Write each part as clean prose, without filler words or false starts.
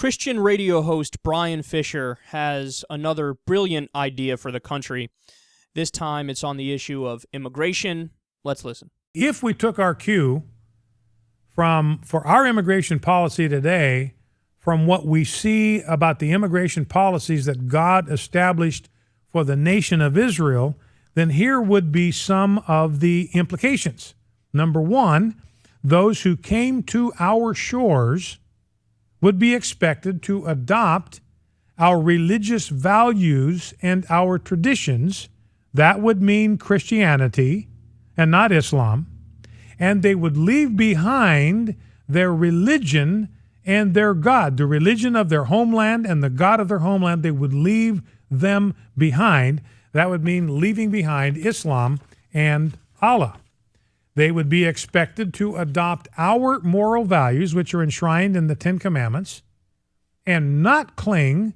Christian radio host Bryan Fischer has another brilliant idea for the country. This time it's on the issue of immigration. Let's listen. If we took our cue for our immigration policy today from what we see about the immigration policies that God established for the nation of Israel, then here would be some of the implications. Number one, those who came to our shores would be expected to adopt our religious values and our traditions. That would mean Christianity and not Islam. And they would leave behind their religion and their God, the religion of their homeland and the God of their homeland. They would leave them behind. That would mean leaving behind Islam and Allah. They would be expected to adopt our moral values, which are enshrined in the Ten Commandments, and not cling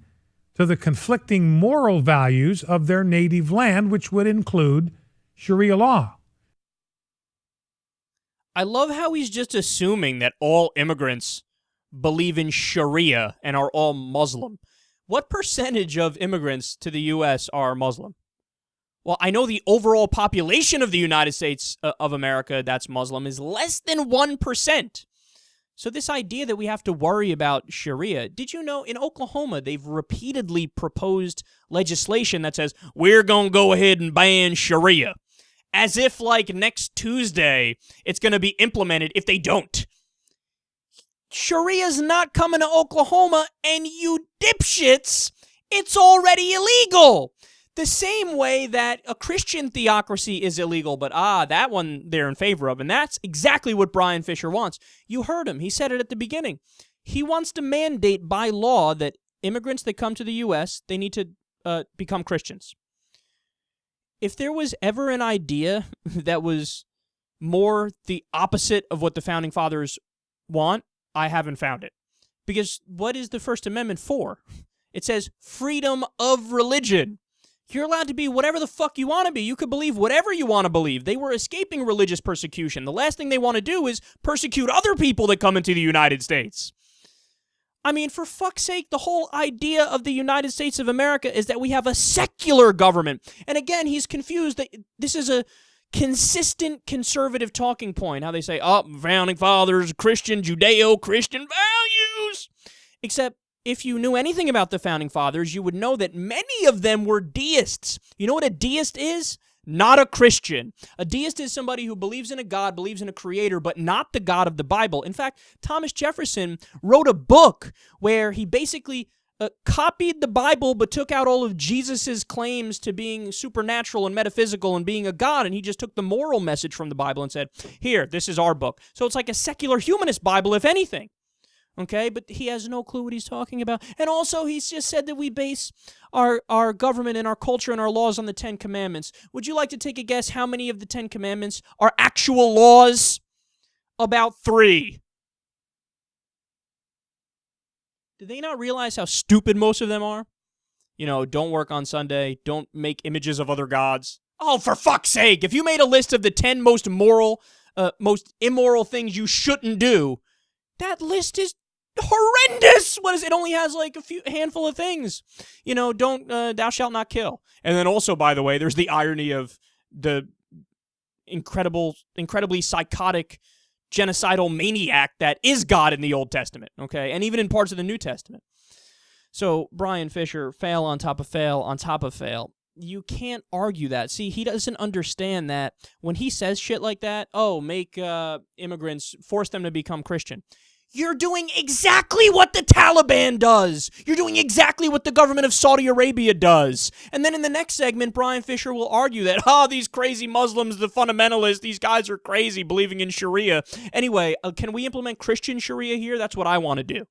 to the conflicting moral values of their native land, which would include Sharia law. I love how he's just assuming that all immigrants believe in Sharia and are all Muslim. What percentage of immigrants to the U.S. are Muslim? Well, I know the overall population of the United States of America that's Muslim is less than 1%. So this idea that we have to worry about Sharia, did you know in Oklahoma they've repeatedly proposed legislation that says, we're going to go ahead and ban Sharia, as if like next Tuesday it's going to be implemented if they don't. Sharia's not coming to Oklahoma, and you dipshits, it's already illegal. The same way that a Christian theocracy is illegal, but that one they're in favor of, and that's exactly what Bryan Fischer wants. You heard him. He said it at the beginning. He wants to mandate by law that immigrants that come to the U.S., they need to become Christians. If there was ever an idea that was more the opposite of what the Founding Fathers want, I haven't found it. Because what is the First Amendment for? It says freedom of religion. You're allowed to be whatever the fuck you want to be. You could believe whatever you want to believe. They were escaping religious persecution. The last thing they want to do is persecute other people that come into the United States. I mean, for fuck's sake, the whole idea of the United States of America is that we have a secular government. And again, he's confused that this is a consistent conservative talking point. How they say, Founding Fathers, Christian, Judeo-Christian values. Except, if you knew anything about the Founding Fathers, you would know that many of them were deists. You know what a deist is? Not a Christian. A deist is somebody who believes in a God, believes in a creator, but not the God of the Bible. In fact, Thomas Jefferson wrote a book where he basically copied the Bible, but took out all of Jesus's claims to being supernatural and metaphysical and being a God, and he just took the moral message from the Bible and said, here, this is our book. So it's like a secular humanist Bible, if anything. Okay, but he has no clue what he's talking about. And also, he's just said that we base our government and our culture and our laws on the Ten Commandments. Would you like to take a guess how many of the Ten Commandments are actual laws? About 3. Do they not realize how stupid most of them are? You know, don't work on Sunday, don't make images of other gods. Oh, for fuck's sake, if you made a list of the 10 most immoral things you shouldn't do, that list is horrendous. What is it? Only has like a handful of things. You know, don't thou shalt not kill. And then also, by the way, there's the irony of the incredibly psychotic genocidal maniac that is God in the Old Testament, okay? And even in parts of the New Testament. So, Bryan Fischer, fail on top of fail on top of fail. You can't argue that. See, he doesn't understand that when he says shit like that, make immigrants, force them to become Christian. You're doing exactly what the Taliban does. You're doing exactly what the government of Saudi Arabia does. And then in the next segment, Bryan Fischer will argue that, these crazy Muslims, the fundamentalists, these guys are crazy believing in Sharia. Anyway, can we implement Christian Sharia here? That's what I want to do.